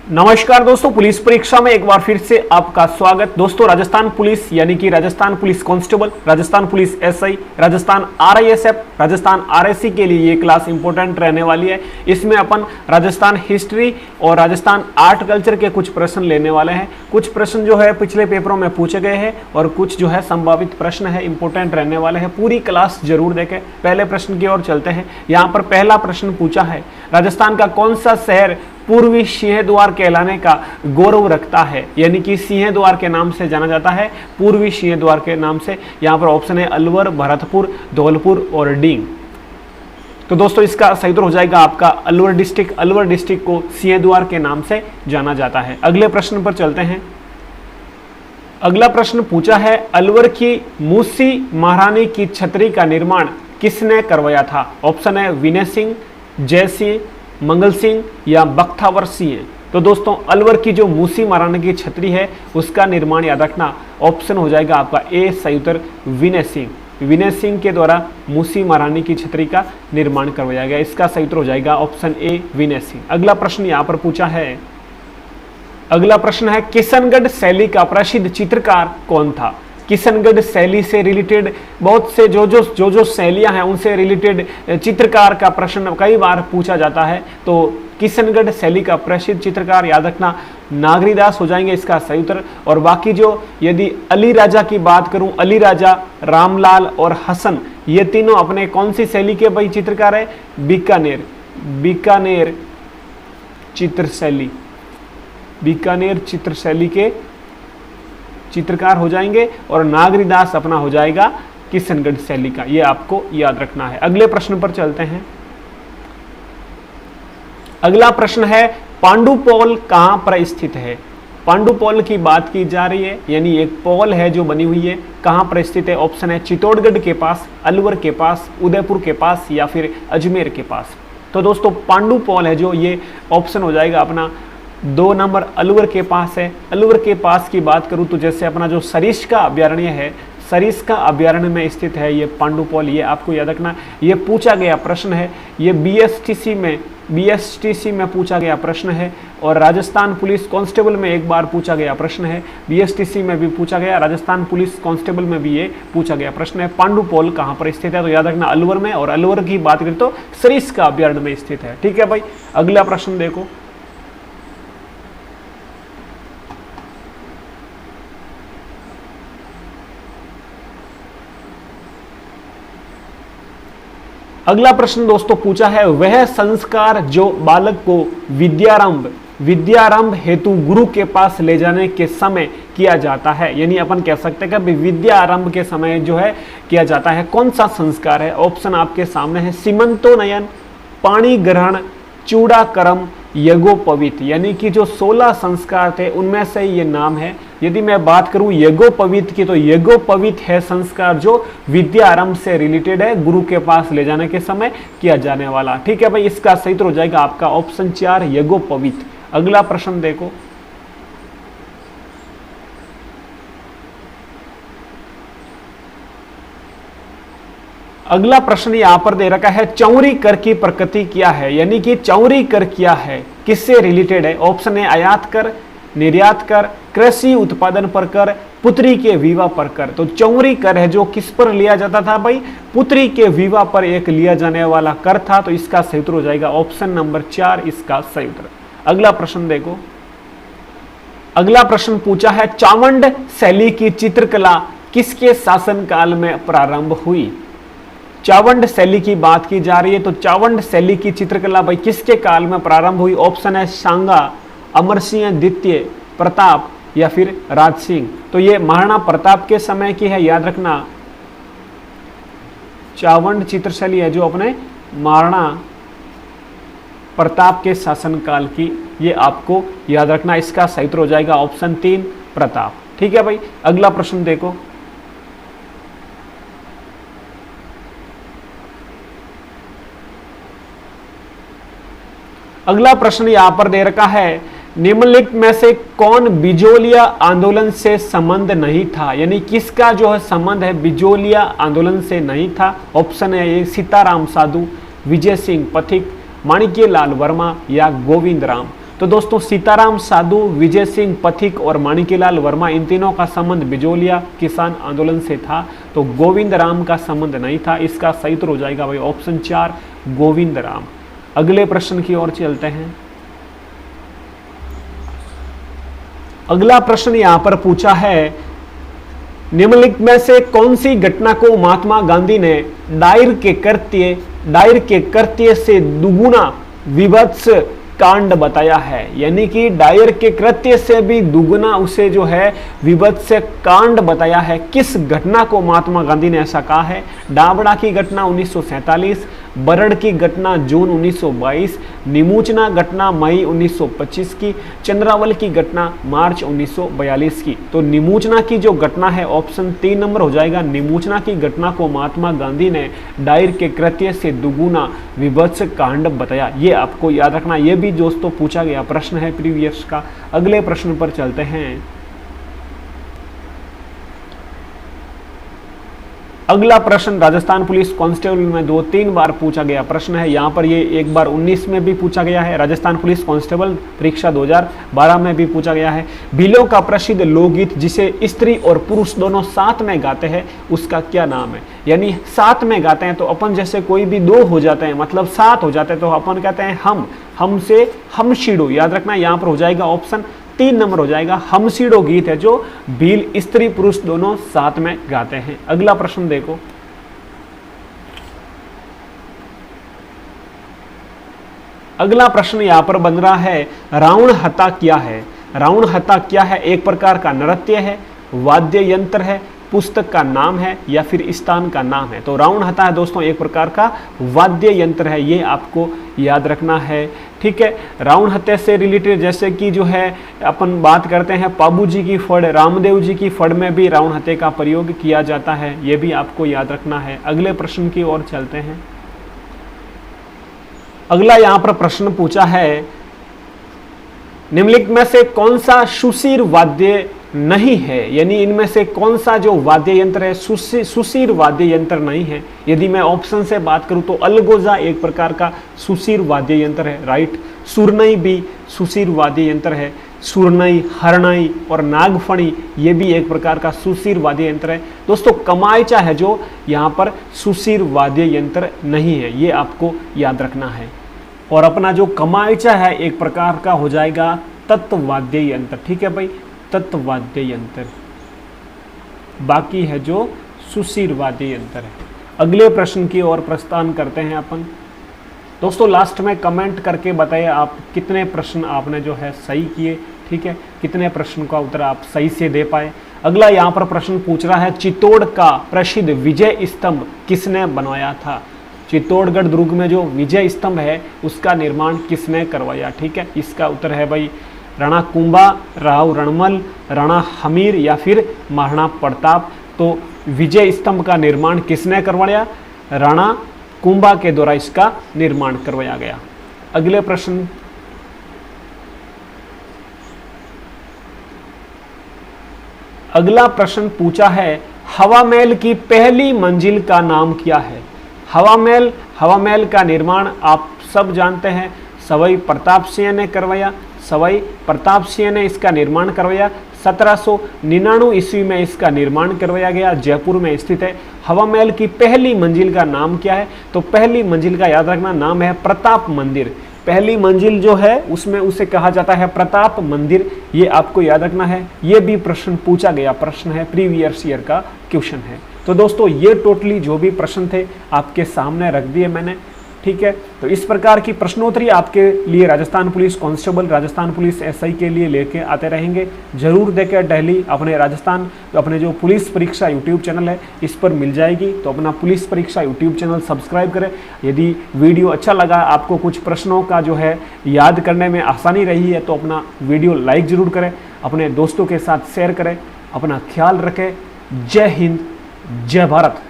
नमस्कार दोस्तों, पुलिस परीक्षा में एक बार फिर से आपका स्वागत। दोस्तों, राजस्थान पुलिस यानी कि Rajasthan police constable, Rajasthan police SI, Rajasthan RISF, Rajasthan RSC के लिए ये क्लास इंपॉर्टेंट रहने वाली है। इसमें अपन राजस्थान हिस्ट्री और राजस्थान आर्ट कल्चर के कुछ प्रश्न लेने वाले हैं। कुछ प्रश्न जो है पिछले पेपरों में पूछे गए हैं और कुछ जो है संभावित प्रश्न है, इंपॉर्टेंट रहने वाले हैं। पूरी क्लास जरूर देखें। पहले प्रश्न की ओर चलते हैं। यहाँ पर पहला प्रश्न पूछा है, राजस्थान का कौन सा शहर पूर्वी सिंहद्वार कहलाने का गौरव रखता है, यानी कि सिंहद्वार के नाम से जाना जाता है, पूर्वी सिंहद्वार के नाम से। यहाँ पर ऑप्शन है अलवर, भरतपुर, धौलपुर और डींग। तो दोस्तों इसका सही उत्तर हो जाएगा आपका अलवर डिस्ट्रिक्ट। अलवर डिस्ट्रिक्ट को सिंहद्वार के नाम से जाना जाता है। अगले प्रश्न पर चलते हैं। अगला प्रश्न पूछा है, अलवर की मूसी महारानी की छतरी का निर्माण किसने करवाया था? ऑप्शन है विनय सिंह, जय सिंह, मंगल सिंह या बख्तावर सिंह। तो दोस्तों अलवर की जो मूसी महारानी की छतरी है उसका निर्माण याद रखना, ऑप्शन हो जाएगा आपका ए सही उत्तर विनय सिंह। विनय सिंह के द्वारा मूसी महारानी की छतरी का निर्माण करवाया गया। इसका सही उत्तर हो जाएगा ऑप्शन ए विनय सिंह। अगला प्रश्न यहाँ पर पूछा है, अगला प्रश्न है, किशनगढ़ शैली का प्रसिद्ध चित्रकार कौन था? किशनगढ़ शैली से रिलेटेड बहुत से जो शैलियां हैं उनसे रिलेटेड चित्रकार का प्रश्न कई बार पूछा जाता है। तो किशनगढ़ शैली का प्रसिद्ध चित्रकार याद रखना नागरीदास हो जाएंगे इसका सही उत्तर। और बाकी जो यदि अली राजा की बात करूं, अली राजा, रामलाल और हसन, ये तीनों अपने कौन सी शैली के भाई चित्रकार है? बीकानेर चित्रशैली, बीकानेर चित्रशैली के चित्रकार हो जाएंगे। और नागरीदास अपना हो जाएगा किशनगढ़ शैली का। ये आपको याद रखना है। अगले प्रश्न पर चलते हैं। अगला प्रश्न है, पांडुपोल कहां पर स्थित है? पांडुपोल की बात की जा रही है, यानी एक पोल है जो बनी हुई है, कहां पर स्थित है? ऑप्शन है चित्तौड़गढ़ के पास, अलवर के पास, उदयपुर के पास या फिर अजमेर के पास। तो दोस्तों पांडुपोल है जो, ये ऑप्शन हो जाएगा अपना 2 नंबर अलवर के पास है। अलवर के पास की बात करूं तो जैसे अपना जो सरिस्का अभ्यारण्य है, सरिस्का अभ्यारण्य में स्थित है ये पांडुपोल। ये आपको याद रखना, ये पूछा गया प्रश्न है। ये बीएसटीसी में पूछा गया प्रश्न है और राजस्थान पुलिस कांस्टेबल में एक बार पूछा गया प्रश्न है। बीएसटीसी में भी पूछा गया, राजस्थान पुलिस कांस्टेबल में भी ये पूछा गया प्रश्न है। पांडुपोल कहां पर स्थित है? तो याद रखना अलवर में। और अलवर की बात करें तो सरिस्का अभ्यारण्य में स्थित है। ठीक है भाई। अगला प्रश्न देखो। अगला प्रश्न दोस्तों पूछा है, वह संस्कार जो बालक को विद्यारंभ हेतु गुरु के पास ले जाने के समय किया जाता है, यानी अपन कह सकते हैं कि विद्या आरंभ के समय जो है किया जाता है, कौन सा संस्कार है? ऑप्शन आपके सामने है सीमंतोनयन, पाणी ग्रहण, चूड़ाकर्म, यज्ञोपवीत। यानी कि जो 16 संस्कार थे उनमें से ये नाम है। यदि मैं बात करूं यज्ञोपवीत की, तो यज्ञोपवीत है संस्कार जो विद्या आरंभ से रिलेटेड है, गुरु के पास ले जाने के समय किया जाने वाला। ठीक है भाई। इसका सही उत्तर हो जाएगा आपका ऑप्शन 4 यज्ञोपवीत। अगला प्रश्न देखो। अगला प्रश्न यहां पर दे रखा है, चौरी कर की प्रकृति क्या है? यानी कि चौरी कर क्या है, किससे रिलेटेड है? ऑप्शन है आयात कर, निर्यात कर, कृषि उत्पादन पर कर, पुत्री के विवाह पर कर। तो चौरी कर है जो किस पर लिया जाता था भाई? पुत्री के विवाह पर एक लिया जाने वाला कर था। तो इसका सही उत्तर हो जाएगा ऑप्शन नंबर 4 इसका सही उत्तर। अगला प्रश्न देखो। अगला प्रश्न पूछा है, चावंड शैली की चित्रकला किसके शासनकाल में प्रारंभ हुई? चावंड शैली की बात की जा रही है, तो चावंड शैली की चित्रकला भाई किसके काल में प्रारंभ हुई? ऑप्शन है सांगा, अमर सिंह द्वितीय, प्रताप या फिर राज सिंह। तो ये महाराणा प्रताप के समय की है, याद रखना। चावंड चित्रशैली है जो अपने महाराणा प्रताप के शासनकाल की, ये आपको याद रखना। इसका सही उत्तर हो जाएगा ऑप्शन 3 प्रताप। ठीक है भाई। अगला प्रश्न देखो। अगला प्रश्न यहां पर दे रखा है, निम्नलिखित में से कौन बिजोलिया आंदोलन से संबंध नहीं था? यानी किसका जो है संबंध है बिजोलिया आंदोलन से नहीं था? ऑप्शन है सीताराम साधु, विजय सिंह पथिक, माणिक्य लाल वर्मा या गोविंद राम। तो दोस्तों सीताराम साधु, विजय सिंह पथिक और माणिक्यलाल वर्मा, इन तीनों का संबंध बिजोलिया किसान आंदोलन से था। तो गोविंद राम का संबंध नहीं था। इसका सही उत्तर हो जाएगा भाई ऑप्शन 4 गोविंद राम। अगले प्रश्न की ओर चलते हैं। अगला प्रश्न यहां पर पूछा है, निम्नलिखित में से कौन सी घटना को महात्मा गांधी ने डायर के कृत्य से दुगुना विभत्स कांड बताया है। यानी कि डायर के कृत्य से भी दुगुना उसे जो है विभत्स कांड बताया है। किस घटना को महात्मा गांधी ने ऐसा कहा है? डाबड़ा की घटना 1947, बरड़ की घटना जून 1922, निमूचना घटना मई 1925 की, चंद्रावल की घटना मार्च 1942 की। तो निमूचना की जो घटना है ऑप्शन 3 नंबर हो जाएगा। निमूचना की घटना को महात्मा गांधी ने डायर के कृत्य से दुगुना विभत्स कांड बताया। ये आपको याद रखना, ये भी दोस्तों पूछा गया प्रश्न है प्रीवियस का। अगले प्रश्न पर चलते हैं। अगला प्रश्न राजस्थान पुलिस कांस्टेबल में 2-3 बार पूछा गया प्रश्न है। यहां पर ये एक बार 19 में भी पूछा गया है। राजस्थान पुलिस कांस्टेबल परीक्षा 2012 में भी पूछा गया है। भीलों का प्रसिद्ध लोकगीत जिसे स्त्री और पुरुष दोनों साथ में गाते हैं उसका क्या नाम है? यानी साथ में गाते हैं तो अपन जैसे कोई भी दो हो जाते हैं मतलब साथ हो जाते हैं तो अपन कहते हैं हम से हम शीड़ो। याद रखना यहां पर हो जाएगा ऑप्शन 3 नंबर हो जाएगा। हमसीड़ो गीत है जो भील स्त्री पुरुष दोनों साथ में गाते हैं। अगला प्रश्न देखो। अगला प्रश्न यहां पर बन रहा है, रावण हत्या क्या है? रावण हत्या क्या है? एक प्रकार का नृत्य है, वाद्य यंत्र है, पुस्तक का नाम है या फिर स्थान का नाम है? तो रावण हत्या है दोस्तों एक प्रकार का वाद्य यंत्र है, ये आपको याद रखना है। ठीक है, रावण हत्या से रिलेटेड जैसे कि जो है अपन बात करते हैं पाबू जी की फड़, रामदेव जी की फड़ में भी रावण हत्या का प्रयोग किया जाता है, ये भी आपको याद रखना है। अगले प्रश्न की ओर चलते हैं। अगला यहां पर प्रश्न पूछा है, निम्नलिखित में से कौन सा सुशीर वाद्य नहीं है? यानी इनमें से कौन सा जो वाद्य यंत्र है सुशीर वाद्य यंत्र नहीं है? यदि मैं ऑप्शन से बात करूं तो अलगोजा एक प्रकार का सुशीर वाद्य यंत्र है, राइट। सुरनई भी सुशीर वाद्य यंत्र है। सुरनई, हरनई और नागफणी ये भी एक प्रकार का सुशीर वाद्य यंत्र है। दोस्तों कमायचा है जो यहाँ पर सुशीर वाद्य यंत्र नहीं है, ये आपको याद रखना है। और अपना जो कमायचा है एक प्रकार का हो जाएगा तत्वाद्य यंत्र। ठीक है भाई, तत्वाद्य यंत्र। बाकी है जो सुशीर वाद्य यंत्र है। अगले प्रश्न की ओर प्रस्थान करते हैं अपन। दोस्तों लास्ट में कमेंट करके बताइए आप कितने प्रश्न आपने जो है सही किए। ठीक है, कितने प्रश्न का उत्तर आप सही से दे पाए। अगला यहाँ पर प्रश्न पूछ रहा है, चित्तौड़ का प्रसिद्ध विजय स्तंभ किसने बनवाया था? चित्तौड़गढ़ दुर्ग में जो विजय स्तंभ है उसका निर्माण किसने करवाया? ठीक है, इसका उत्तर है भाई राणा कुंभा, राव रणमल, राणा हमीर या फिर महाराणा प्रताप। तो विजय स्तंभ का निर्माण किसने करवाया? राणा कुंभा के द्वारा इसका निर्माण करवाया गया। अगले प्रश्न। अगला प्रश्न पूछा है, हवा महल की पहली मंजिल का नाम क्या है? हवा महल का निर्माण आप सब जानते हैं सवाई प्रताप सिंह ने करवाया। सवाई प्रताप सिंह ने इसका निर्माण करवाया। 1799 ईस्वी में इसका निर्माण करवाया गया, जयपुर में स्थित है। हवा महल की पहली मंजिल का नाम क्या है? तो पहली मंजिल का याद रखना नाम है प्रताप मंदिर। पहली मंजिल जो है उसमें उसे कहा जाता है प्रताप मंदिर, ये आपको याद रखना है। ये भी प्रश्न पूछा गया प्रश्न है, प्रीवियस ईयर का क्वेश्चन है। तो दोस्तों ये टोटली जो भी प्रश्न थे आपके सामने रख दिए मैंने। ठीक है, तो इस प्रकार की प्रश्नोत्तरी आपके लिए Rajasthan police constable, Rajasthan police SI के लिए लेके आते रहेंगे। जरूर देखें डेली अपने राजस्थान अपने जो पुलिस परीक्षा यूट्यूब चैनल है इस पर मिल जाएगी, तो अपना पुलिस परीक्षा यूट्यूब चैनल सब्सक्राइब करें। यदि वीडियो अच्छा लगा, आपको कुछ प्रश्नों का जो है याद करने में आसानी रही है तो अपना वीडियो लाइक जरूर करें, अपने दोस्तों के साथ शेयर करें। अपना ख्याल रखें। जय हिंद, जय भारत।